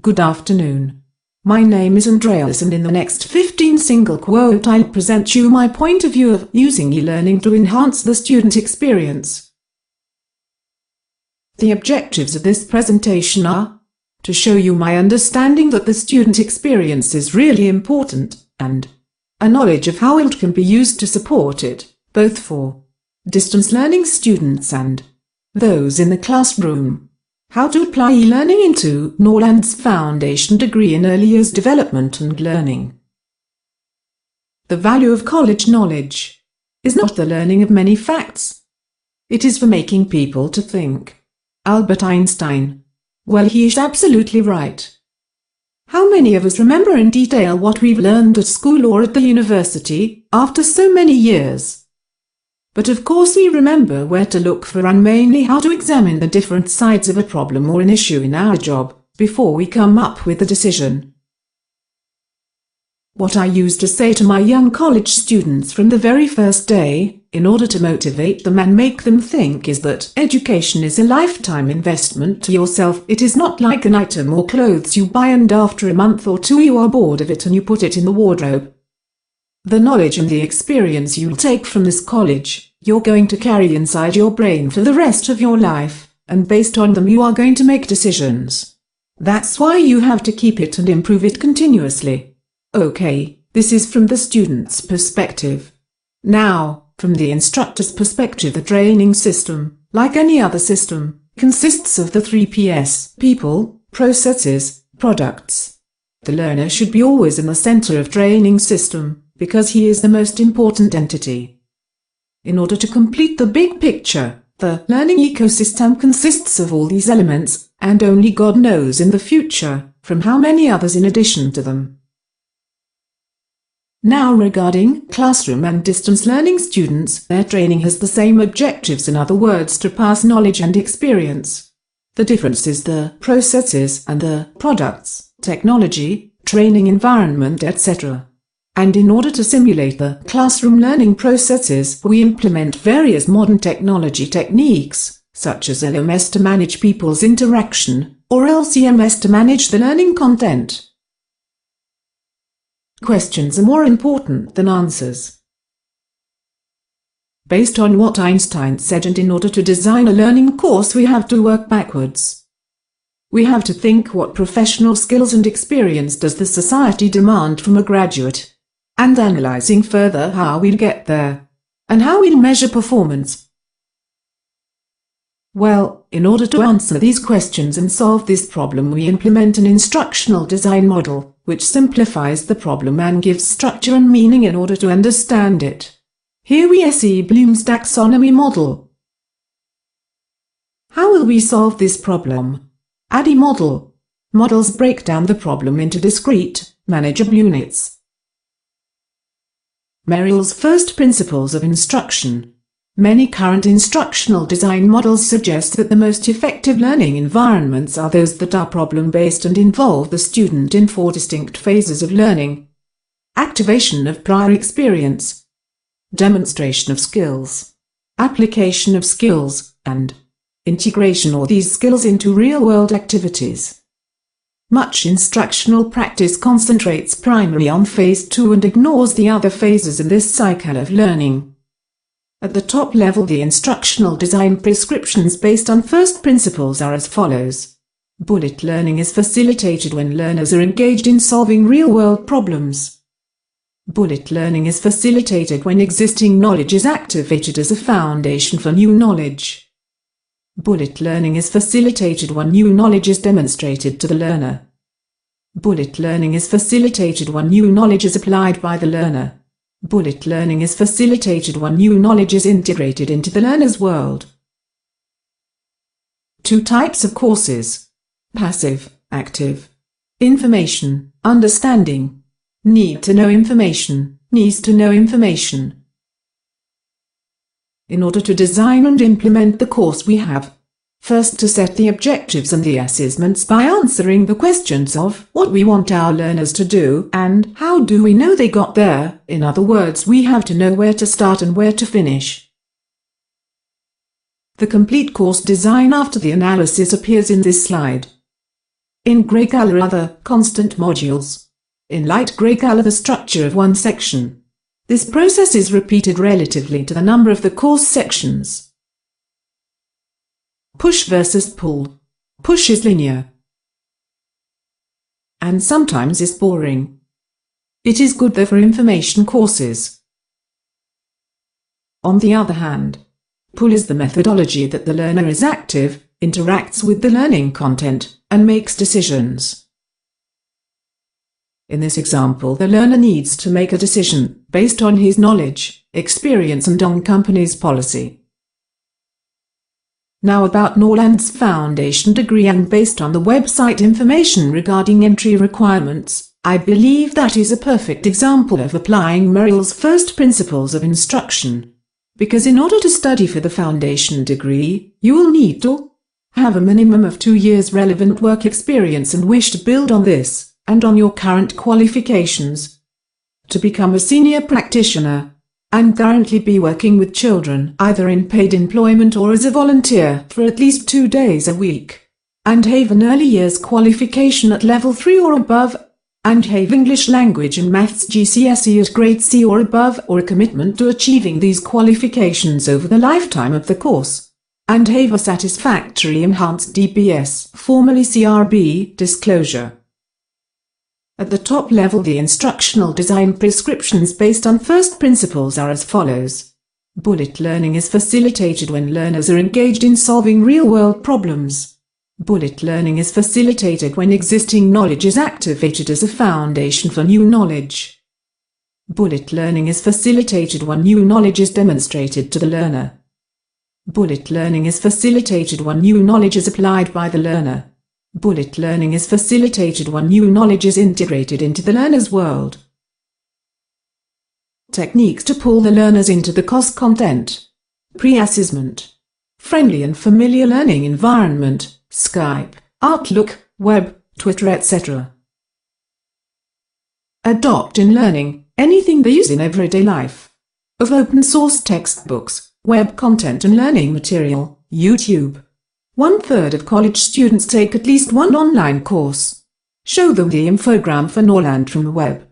Good afternoon. My name is Andreas, and in the next 15 single quote I'll present you my point of view of using e-learning to enhance the student experience. The objectives of this presentation are to show you my understanding that the student experience is really important, and a knowledge of how it can be used to support it, both for distance learning students and those in the classroom. How to apply e-learning into Norland's foundation degree in early years development and learning. The value of college knowledge is not the learning of many facts. It is for making people to think. Albert Einstein. Well, he is absolutely right. How many of us remember in detail what we've learned at school or at the university after so many years? But of course we remember where to look for and mainly how to examine the different sides of a problem or an issue in our job, before we come up with a decision. What I used to say to my young college students from the very first day, in order to motivate them and make them think, is that education is a lifetime investment to yourself. It is not like an item or clothes you buy and after a month or two you are bored of it and you put it in the wardrobe. The knowledge and the experience you'll take from this college, you're going to carry inside your brain for the rest of your life, and based on them you are going to make decisions. That's why you have to keep it and improve it continuously. Okay, this is from the student's perspective. Now, from the instructor's perspective, the training system, like any other system, consists of the 3 Ps: people, processes, products. The learner should be always in the center of training system, because he is the most important entity. In order to complete the big picture, the learning ecosystem consists of all these elements, and only God knows in the future, from how many others in addition to them. Now regarding classroom and distance learning students, their training has the same objectives, in other words, to pass knowledge and experience. The difference is the processes and the products, technology, training environment, etc. And in order to simulate the classroom learning processes, we implement various modern technology techniques, such as LMS to manage people's interaction, or LCMS to manage the learning content. Questions are more important than answers. Based on what Einstein said, and in order to design a learning course we have to work backwards. We have to think, what professional skills and experience does the society demand from a graduate? And analyzing further how we'll get there, and how we'll measure performance. Well, in order to answer these questions and solve this problem, we implement an instructional design model, which simplifies the problem and gives structure and meaning in order to understand it. Here we see Bloom's taxonomy model. How will we solve this problem? ADDIE model. Models break down the problem into discrete, manageable units. Merrill's first principles of instruction. Many current instructional design models suggest that the most effective learning environments are those that are problem-based and involve the student in 4 distinct phases of learning: activation of prior experience, demonstration of skills, application of skills, and integration of these skills into real-world activities. Much instructional practice concentrates primarily on phase 2 and ignores the other phases in this cycle of learning. At the top level, the instructional design prescriptions based on first principles are as follows. Bullet learning is facilitated when learners are engaged in solving real-world problems. Bullet learning is facilitated when existing knowledge is activated as a foundation for new knowledge. Bullet learning is facilitated when new knowledge is demonstrated to the learner. Bullet learning is facilitated when new knowledge is applied by the learner. Bullet learning is facilitated when new knowledge is integrated into the learner's world. 2 types of courses: passive, active. Information, understanding. Need to know information, needs to know information. In order to design and implement the course, we have first to set the objectives and the assessments by answering the questions of what we want our learners to do and how do we know they got there. In other words, we have to know where to start and where to finish. The complete course design after the analysis appears in this slide. In grey color are the constant modules. In light grey color the structure of one section. This process is repeated relatively to the number of the course sections. Push versus pull. Push is linear and sometimes is boring. It is good though for information courses. On the other hand, pull is the methodology that the learner is active, interacts with the learning content, and makes decisions. In this example, the learner needs to make a decision based on his knowledge, experience and on company's policy. Now about Norland's foundation degree and based on the website information regarding entry requirements, I believe that is a perfect example of applying Merrill's first principles of instruction. Because in order to study for the foundation degree, you will need to have a minimum of 2 years relevant work experience and wish to build on this, and on your current qualifications, to become a senior practitioner, and currently be working with children either in paid employment or as a volunteer for at least 2 days a week, and have an early years qualification at level 3 or above, and have English language and maths GCSE at grade C or above or a commitment to achieving these qualifications over the lifetime of the course, and have a satisfactory enhanced DBS, formerly CRB, disclosure. At the top level the instructional design prescriptions based on first principles are as follows. Bullet learning is facilitated when learners are engaged in solving real-world problems. Bullet learning is facilitated when existing knowledge is activated as a foundation for new knowledge. Bullet learning is facilitated when new knowledge is demonstrated to the learner. Bullet learning is facilitated when new knowledge is applied by the learner. Bullet learning is facilitated when new knowledge is integrated into the learner's world. Techniques to pull the learners into the course content. Pre-assessment. Friendly and familiar learning environment, Skype, Outlook, web, Twitter, etc. Adopt in learning, anything they use in everyday life. Of open source textbooks, web content and learning material, YouTube. 1/3 of college students take at least one online course. Show them the infogram for Norland from the web.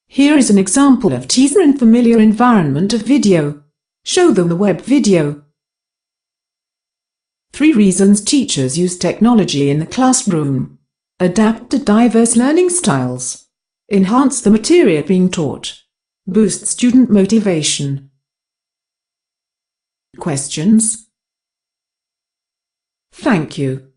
Here is an example of teaser and familiar environment of video. Show them the web video. 3 reasons teachers use technology in the classroom. Adapt to diverse learning styles. Enhance the material being taught. Boost student motivation. Questions? Thank you.